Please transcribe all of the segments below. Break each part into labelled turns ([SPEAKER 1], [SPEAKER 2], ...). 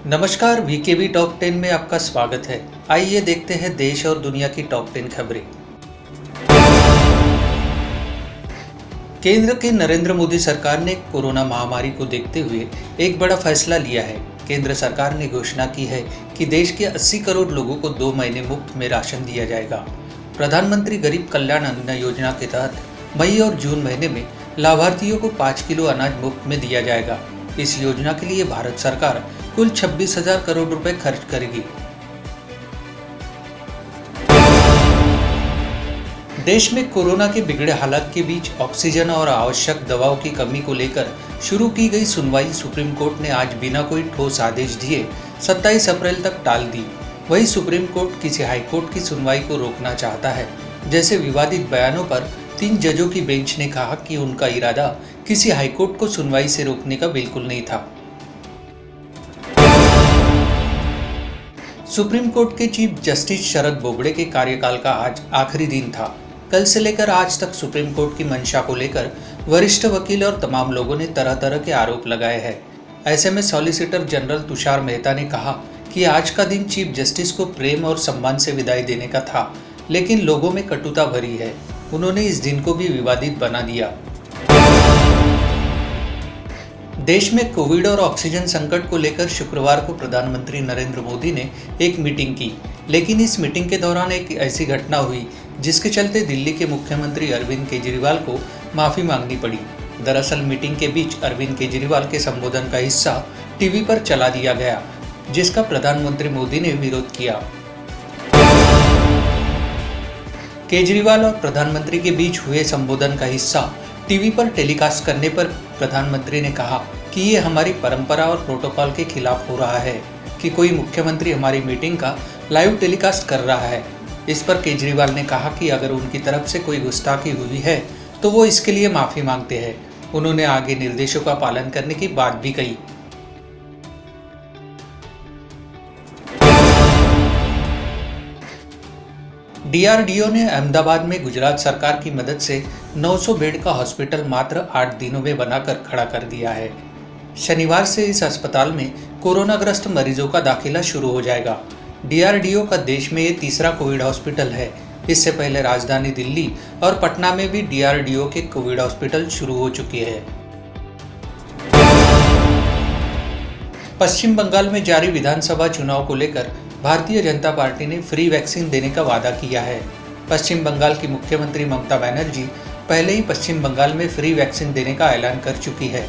[SPEAKER 1] नमस्कार, VKB top 10 में आपका स्वागत है। आइए देखते हैं देश और दुनिया की टॉप 10 खबरें। केंद्र की नरेंद्र मोदी सरकार ने कोरोना महामारी को देखते हुए एक बड़ा फैसला लिया है। केंद्र सरकार ने घोषणा की है कि देश के 80 करोड़ लोगों को 2 महीने मुफ्त में राशन दिया जाएगा। प्रधानमंत्री गरीब कल्याण अन्न योजना के तहत मई और जून महीने में लाभार्थियों को 5 किलो अनाज मुफ्त में दिया जाएगा। इस योजना के लिए भारत सरकार कुल 26,000 करोड़ रुपए खर्च करेगी। देश में कोरोना के बिगड़े हालात के बीच ऑक्सीजन और आवश्यक दवाओं की कमी को लेकर शुरू की गई सुनवाई सुप्रीम कोर्ट ने आज बिना कोई ठोस आदेश दिए 27 अप्रैल तक टाल दी। वहीं सुप्रीम कोर्ट किसी हाईकोर्ट की सुनवाई को रोकना चाहता है। जैसे विवादित बयानों पर 3 जजों की बेंच ने कहा कि उनका इरादा किसी हाईकोर्ट को सुनवाई से रोकने का बिल्कुल नहीं था। सुप्रीम कोर्ट के चीफ जस्टिस शरद बोबड़े के कार्यकाल का आज आखिरी दिन था। कल से लेकर आज तक सुप्रीम कोर्ट की मंशा को लेकर वरिष्ठ वकील और तमाम लोगों ने तरह तरह के आरोप लगाए हैं। ऐसे में सॉलिसिटर जनरल तुषार मेहता ने कहा कि आज का दिन चीफ जस्टिस को प्रेम और सम्मान से विदाई देने का था, लेकिन लोगों में कटुता भरी है। उन्होंने इस दिन को भी विवादित बना दिया। देश में कोविड और ऑक्सीजन संकट को लेकर शुक्रवार को प्रधानमंत्री नरेंद्र मोदी ने एक मीटिंग की, लेकिन इस मीटिंग के दौरान एक ऐसी घटना हुई जिसके चलते दिल्ली के मुख्यमंत्री अरविंद केजरीवाल को माफी मांगनी पड़ी। दरअसल मीटिंग के बीच अरविंद केजरीवाल के संबोधन का हिस्सा टीवी पर चला दिया गया, जिसका प्रधानमंत्री मोदी ने विरोध किया। केजरीवाल और प्रधानमंत्री के बीच हुए संबोधन का हिस्सा टीवी पर टेलीकास्ट करने पर प्रधानमंत्री ने कहा कि ये हमारी परंपरा और प्रोटोकॉल के खिलाफ हो रहा है कि कोई मुख्यमंत्री हमारी मीटिंग का लाइव टेलीकास्ट कर रहा है। इस पर केजरीवाल ने कहा कि अगर उनकी तरफ से कोई गुस्ताखी हुई है तो वो इसके लिए माफी मांगते हैं। उन्होंने आगे निर्देशों का पालन करने की बात भी कही। डीआरडीओ ने अहमदाबाद में गुजरात सरकार की मदद से 900 बेड का हॉस्पिटल मात्र 8 दिनों में बनाकर खड़ा कर दिया है। शनिवार से इस अस्पताल में कोरोनाग्रस्त मरीजों का दाखिला शुरू हो जाएगा। डीआरडीओ का देश में ये तीसरा कोविड हॉस्पिटल है। इससे पहले राजधानी दिल्ली और पटना में भी डीआरडीओ के कोविड हॉस्पिटल शुरू हो चुके हैं। पश्चिम बंगाल में जारी विधानसभा चुनाव को लेकर भारतीय जनता पार्टी ने फ्री वैक्सीन देने का वादा किया है। पश्चिम बंगाल की मुख्यमंत्री ममता बनर्जी पहले ही पश्चिम बंगाल में फ्री वैक्सीन देने का ऐलान कर चुकी है।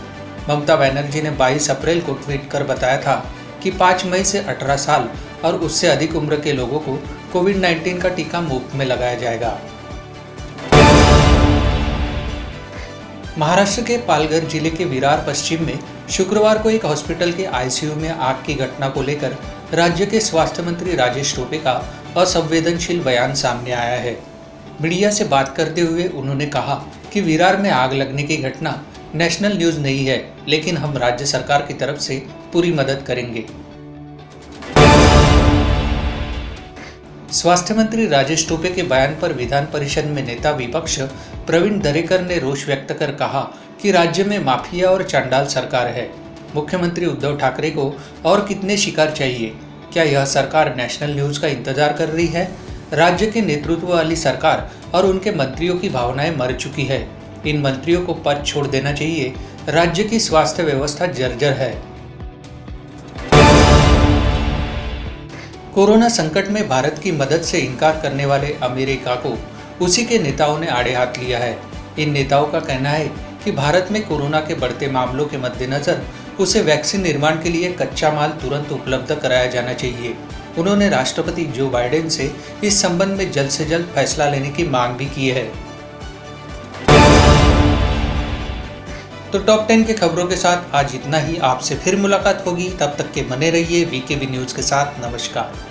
[SPEAKER 1] ममता बनर्जी ने 22 अप्रैल को ट्वीट कर बताया था कि 5 मई से 18 साल और उससे अधिक उम्र के लोगों को कोविड-19 का टीका मुफ्त में लगाया जाएगा। महाराष्ट्र के पालघर जिले के विरार पश्चिम में शुक्रवार को एक हॉस्पिटल के आईसीयू में आग की घटना को लेकर राज्य के स्वास्थ्य मंत्री राजेश टोपे का असंवेदनशील बयान सामने आया है। मीडिया से बात करते हुए उन्होंने कहा कि विरार में आग लगने की घटना नेशनल न्यूज नहीं है, लेकिन हम राज्य सरकार की तरफ से पूरी मदद करेंगे। स्वास्थ्य मंत्री राजेश टोपे के बयान पर विधान परिषद में नेता विपक्ष प्रवीण दरेकर ने रोष व्यक्त कर कहा कि राज्य में माफिया और चांडाल सरकार है। मुख्यमंत्री उद्धव ठाकरे को और कितने शिकार चाहिए? क्या यह सरकार नेशनल न्यूज का इंतजार कर रही है? राज्य के नेतृत्व वाली सरकार और उनके मंत्रियों की भावनाएं मर चुकी है। इन मंत्रियों को पद छोड़ देना चाहिए। राज्य की स्वास्थ्य व्यवस्था जर्जर है। कोरोना संकट में भारत की मदद से इनकार करने वाले अमेरिका को उसी के नेताओं ने आड़े हाथ लिया है। इन नेताओं का कहना है कि भारत में कोरोना के बढ़ते मामलों के मद्देनजर उसे वैक्सीन निर्माण के लिए कच्चा माल तुरंत उपलब्ध कराया जाना चाहिए। उन्होंने राष्ट्रपति जो बाइडेन से इस संबंध में जल्द से जल्द फैसला लेने की मांग भी की है। तो टॉप 10 के खबरों के साथ आज इतना ही। आपसे फिर मुलाकात होगी, तब तक के बने रहिए वीकेबी न्यूज के साथ। नमस्कार।